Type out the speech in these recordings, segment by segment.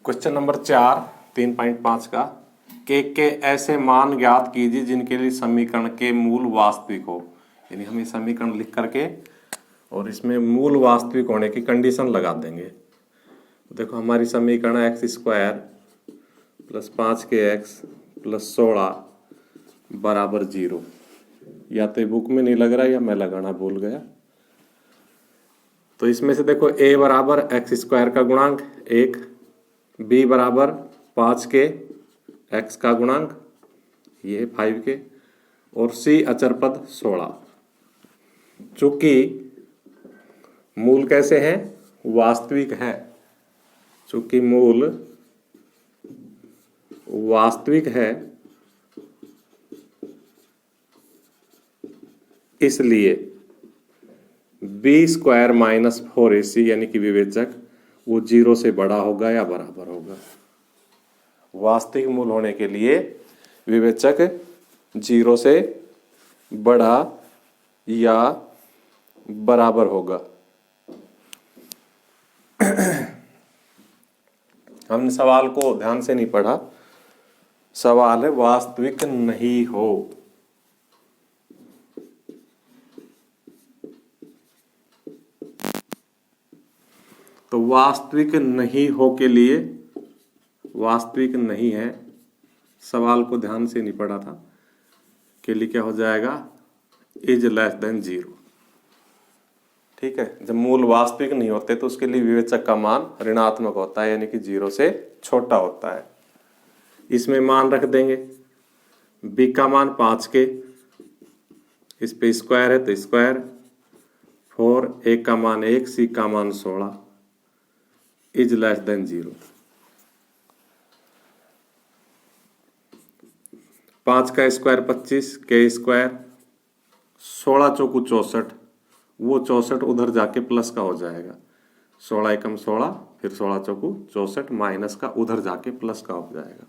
Question number 4 3.5 का के ऐसे मान ज्ञात कीजिए जिनके लिए समीकरण के मूल वास्तविक हो। यानी हम ये समीकरण लिख करके और इसमें मूल वास्तविक होने की कंडीशन लगा देंगे। तो देखो हमारी समीकरण एक्स स्क्वायर प्लस 5 प्लस 16 बराबर 0। या तो बुक में नहीं लग रहा या मैं लगाना भूल गया। तो इसमें से देखो a बराबर एक्स स्क्वायर का गुणांक 1, b बराबर 5 x का गुणांक ये 5 और c अचर पद 16। चूंकि मूल कैसे है? वास्तविक है। चूंकि मूल वास्तविक है इसलिए b स्क्वायर माइनस 4ac यानी कि विवेचक वो 0 से बड़ा होगा या बराबर होगा। वास्तविक मूल होने के लिए विवेचक 0 से बड़ा या बराबर होगा। हमने सवाल को ध्यान से नहीं पढ़ा। सवाल है वास्तविक नहीं हो। तो वास्तविक नहीं हो के लिए वास्तविक नहीं है, सवाल को ध्यान से नहीं पढ़ा था, के लिए क्या हो जाएगा? Is less than 0। ठीक है, जब मूल वास्तविक नहीं होते तो उसके लिए विवेचक का मान ऋणात्मक होता है यानी कि 0 से छोटा होता है। इसमें मान रख देंगे। b का मान 5 इस पे स्क्वायर है तो स्क्वायर 4, a का मान 1, c का मान 16 इज लेस देन 0। 5 का स्क्वायर 25, के स्क्वायर 16 चौकू 64, वो 64 उधर जाके प्लस का हो जाएगा। 16 एकम 16 फिर 16 चौकू 64 माइनस का उधर जाके प्लस का हो जाएगा।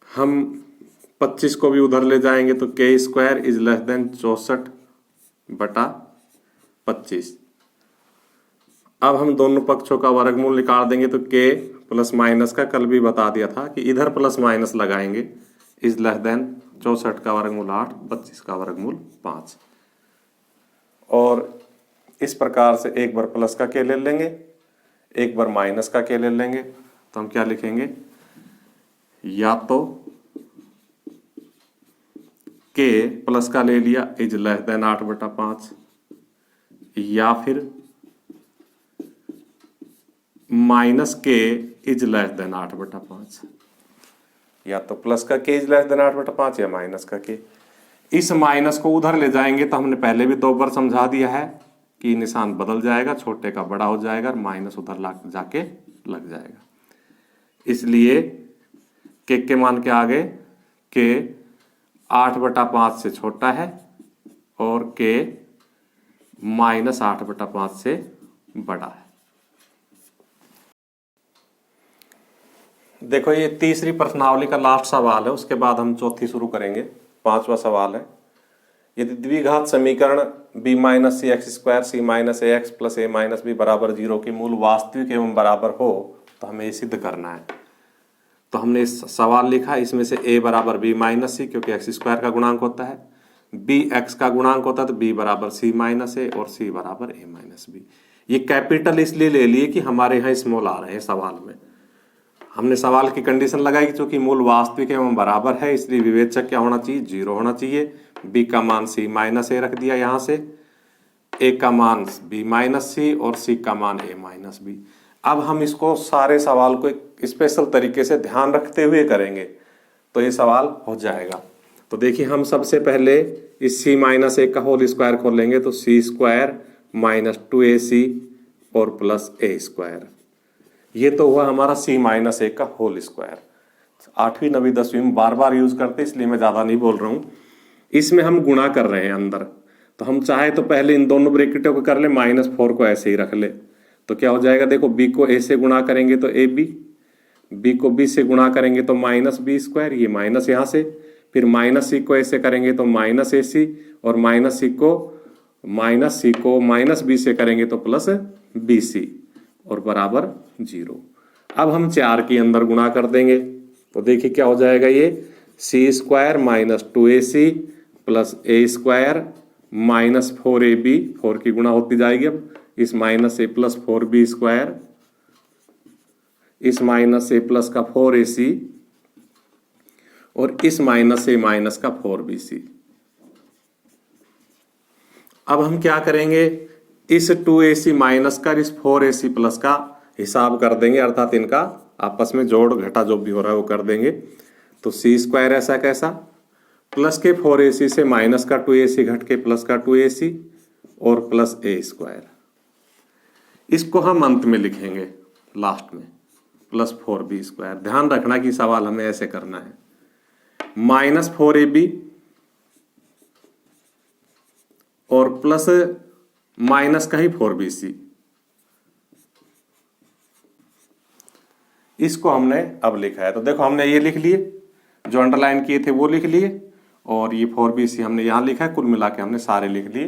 हम 25 को भी उधर ले जाएंगे तो के स्क्वायर इज लेस देन 64 बटा 25। अब हम दोनों पक्षों का वर्गमूल निकाल देंगे तो के प्लस माइनस का कल भी बता दिया था कि इधर प्लस माइनस लगाएंगे। इज लेस देन 64 का वर्गमूल 8, 25 का वर्गमूल 5। और इस प्रकार से एक बार प्लस का के ले लेंगे, एक बार माइनस का के ले लेंगे। तो हम क्या लिखेंगे? या तो के प्लस का ले लिया इज लेस देन 8 बटा 5, या फिर माइनस के इज लेस देन 8 बटा 5। या तो प्लस का के इज लेस देन 8 बटा 5 या माइनस का के। इस माइनस को उधर ले जाएंगे तो हमने पहले भी 2 बार समझा दिया है कि निशान बदल जाएगा, छोटे का बड़ा हो जाएगा और माइनस उधर जाके लग जाएगा। इसलिए के मान के आगे के 8 बटा 5 से छोटा है और के माइनस 8 बटा 5 से बड़ा है। देखो ये तीसरी प्रश्नावली का लास्ट सवाल है, उसके बाद हम चौथी शुरू करेंगे। 5वां सवाल है, यदि द्विघात समीकरण b माइनस सी एक्स स्क्वायर सी माइनस ए एक्स प्लस ए माइनस बी बराबर 0 की मूल वास्तविक एवं बराबर हो तो हमें ये सिद्ध करना है। तो हमने इस सवाल लिखा, इसमें से a बराबर b माइनस सी क्योंकि एक्स स्क्वायर का गुणांक होता है, b x का गुणांक होता है तो b बराबर c माइनस ए और c बराबर a माइनस बी। ये कैपिटल इसलिए ले लिए कि हमारे यहाँ स्मॉल आ रहे हैं सवाल में। हमने सवाल की कंडीशन लगाई कि चूंकि मूल वास्तविक एवं बराबर है इसलिए विवेचक क्या होना चाहिए? 0 होना चाहिए। b का मान c माइनस ए रख दिया यहाँ से, a का मान b माइनस सी और c का मान a माइनस बी। अब हम इसको सारे सवाल को एक स्पेशल तरीके से ध्यान रखते हुए करेंगे तो ये सवाल हो जाएगा। तो देखिए हम सबसे पहले इस c माइनस ए का होल स्क्वायर खोलेंगे तो c स्क्वायर माइनस 2ac और प्लस a स्क्वायर। ये तो हुआ हमारा c माइनस ए का होल स्क्वायर। 8वीं 9वीं 10वीं में बार बार यूज करते इसलिए मैं ज्यादा नहीं बोल रहा हूं। इसमें हम गुणा कर रहे हैं अंदर, तो हम चाहे तो पहले इन दोनों ब्रैकेटों को कर ले, -4 को ऐसे ही रख ले तो क्या हो जाएगा? देखो b को a से गुणा करेंगे तो b को b से गुणा करेंगे तो माइनस बी स्क्वायर, ये माइनस यहाँ से, फिर माइनस c को a से करेंगे तो माइनस ac और माइनस c को माइनस b से करेंगे तो प्लस bc। और बराबर 0। अब हम 4 के अंदर गुणा कर देंगे तो देखिए क्या हो जाएगा, ये सी स्क्वायर माइनस 2ac प्लस ए स्क्वायर माइनस 4ab, 4 की गुणा होती जाएगी अब, इस माइनस ए प्लस 4b स्क्वायर, इस माइनस ए प्लस का 4ac और इस माइनस ए माइनस का 4bc। अब हम क्या करेंगे, इस 2ac माइनस का इस 4ac प्लस का हिसाब कर देंगे, अर्थात इनका आपस में जोड़ घटा जो भी हो रहा है वो कर देंगे। तो सी स्क्वायर ऐसा कैसा, प्लस के 4ac से माइनस का 2ac घट के प्लस का 2ac और प्लस ए स्क्वायर। इसको हम अंत में लिखेंगे लास्ट में, प्लस 4b स्क्वायर। ध्यान रखना कि सवाल हमें ऐसे करना है, माइनस 4ab और प्लस माइनस का ही 4bc, इसको हमने अब लिखा है। तो देखो हमने ये लिख लिए, जो अंडरलाइन किए थे वो लिख लिए, और ये 4bc हमने यहाँ लिखा है। कुल मिला के हमने सारे लिख लिए,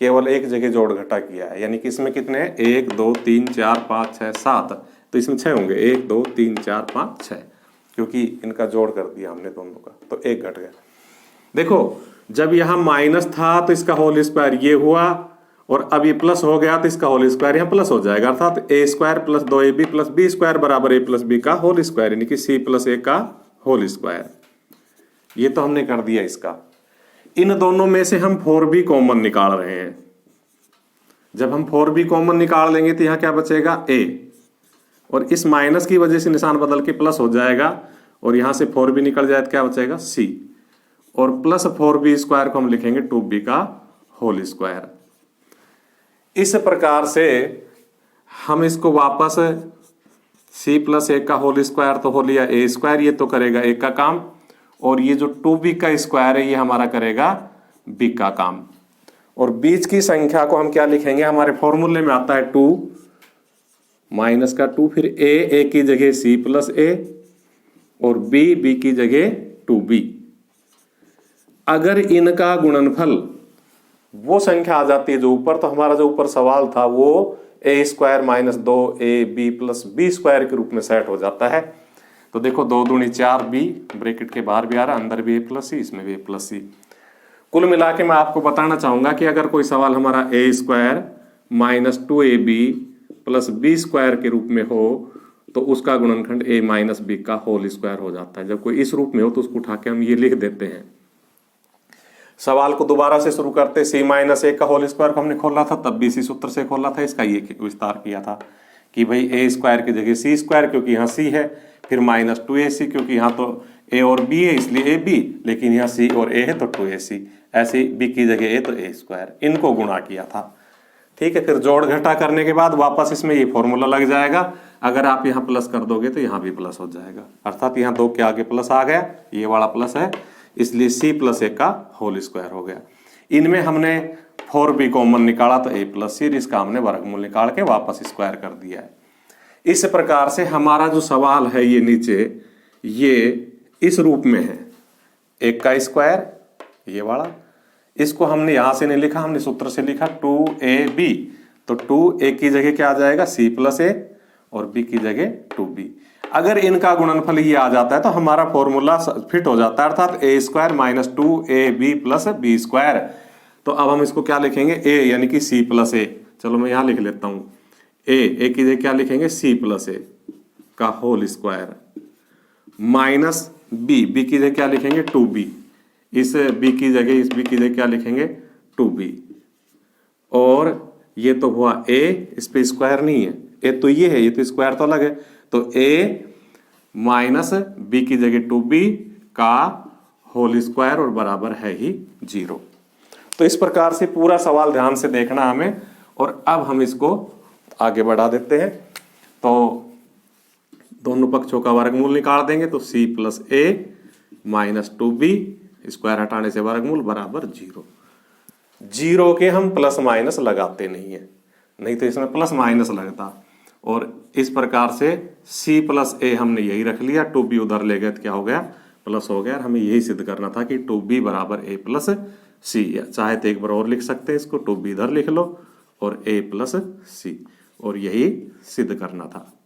केवल एक जगह जोड़ घटा किया है। यानी कि इसमें कितने हैं, 1 2 3 4 5 6 7, तो इसमें 6 होंगे, 1 2 3 4 5 6, क्योंकि इनका जोड़ कर दिया हमने दोनों का, तो 1 घट गया। देखो जब यहाँ माइनस था तो इसका होल स्क्वायर ये हुआ, और अब ये प्लस हो गया तो इसका होल स्क्वायर यहाँ प्लस हो जाएगा, अर्थात A square plus 2ab plus B square बराबर ए प्लस बी का होल स्क्वायर, यानी कि सी प्लस ए का होल स्क्वायर। ये तो हमने कर दिया इसका। इन दोनों में से हम 4b कॉमन निकाल रहे हैं। जब हम 4b कॉमन निकाल लेंगे तो यहाँ क्या बचेगा, a, और इस माइनस की वजह से निशान बदल के प्लस हो जाएगा, और यहाँ से 4b निकल जाए तो क्या बचेगा, c, और प्लस 4b स्क्वायर को हम लिखेंगे 2b का होल स्क्वायर। इस प्रकार से हम इसको वापस c प्लस ए का होल स्क्वायर तो हो लिया ए स्क्वायर, ये तो करेगा ए का काम, और ये जो 2b का स्क्वायर है ये हमारा करेगा b का काम। और बीच की संख्या को हम क्या लिखेंगे, हमारे फॉर्मूले में आता है 2 माइनस का 2, फिर a की जगह c प्लस ए और b की जगह 2b। अगर इनका गुणनफल वो संख्या आ जाती है जो ऊपर, तो हमारा जो ऊपर सवाल था वो A square minus 2ab plus B square के रूप में सेट हो जाता है। तो देखो 2 दूनी 4b, ब्रैकेट के बाहर भी आ रहा, अंदर भी a प्लस सी, इसमें भी a प्लस सी। कुल मिला के मैं आपको बताना चाहूंगा कि अगर कोई सवाल हमारा A square minus 2ab plus B square के रूप में हो तो उसका गुणनखंड a माइनस बी का होल स्क्वायर हो जाता है। जब कोई इस रूप में हो तो उसको उठा के हम ये लिख देते हैं। सवाल को दोबारा से शुरू करते, सी माइनस ए का होल स्क्वायर को हमने खोला था, तब भी इसी सूत्र से खोला था, इसका ये विस्तार किया था कि भाई ए स्क्वायर की जगह सी स्क्वायर, क्योंकि यहाँ सी है, फिर माइनस 2ac, क्योंकि यहाँ तो ए और बी है इसलिए ए बी, लेकिन यहाँ सी और ए है तो 2ac, ऐसे ही बी की जगह ए तो ए स्क्वायर, इनको गुणा किया था। ठीक है, फिर जोड़ घटा करने के बाद वापस इसमें ये फॉर्मूला लग जाएगा। अगर आप यहाँ प्लस कर दोगे तो यहाँ भी प्लस हो जाएगा, अर्थात यहाँ 2 के आगे प्लस आ गया, ये वाला प्लस है, इसलिए c प्लस ए का होल स्क्वायर हो गया। इनमें हमने 4b कॉमन निकाला तो a प्लस सी, इसका हमने वर्गमूल निकाल के वापस स्क्वायर कर दिया है। इस प्रकार से हमारा जो सवाल है ये नीचे ये इस रूप में है, 1 का स्क्वायर ये वाला, इसको हमने यहां से नहीं लिखा, हमने सूत्र से लिखा 2ab, तो 2a की जगह क्या आ जाएगा, c प्लस ए, और b की जगह 2b। अगर इनका गुणनफल ये आ जाता है तो हमारा फॉर्मूला फिट हो जाता है, अर्थात A square minus 2ab plus B square. तो अब हम इसको क्या लिखेंगे, a यानी कि c प्लस ए। चलो मैं यहां लिख लेता हूं, a की जगह क्या लिखेंगे, c प्लस ए का होल स्क्वायर माइनस b की जगह क्या लिखेंगे, 2b, इस b की जगह इस b की जगह क्या लिखेंगे, 2b, और ये तो हुआ a, इस पे स्क्वायर नहीं है, a तो ये है, ये तो स्क्वायर तो अलग है, तो a माइनस b की जगह 2b का होल स्क्वायर और बराबर है ही 0। तो इस प्रकार से पूरा सवाल ध्यान से देखना हमें, और अब हम इसको आगे बढ़ा देते हैं। तो दोनों पक्षों का वर्गमूल निकाल देंगे, तो c प्लस ए माइनस 2b, स्क्वायर हटाने से वर्गमूल बराबर 0। 0 के हम प्लस माइनस लगाते नहीं है, नहीं तो इसमें प्लस माइनस लगता। और इस प्रकार से c प्लस ए हमने यही रख लिया, 2b उधर ले गए तो क्या हो गया, प्लस हो गया। हमें यही सिद्ध करना था कि 2b बराबर a प्लस c, चाहे तो एक बार और लिख सकते हैं इसको, 2b इधर लिख लो और a प्लस c, और यही सिद्ध करना था।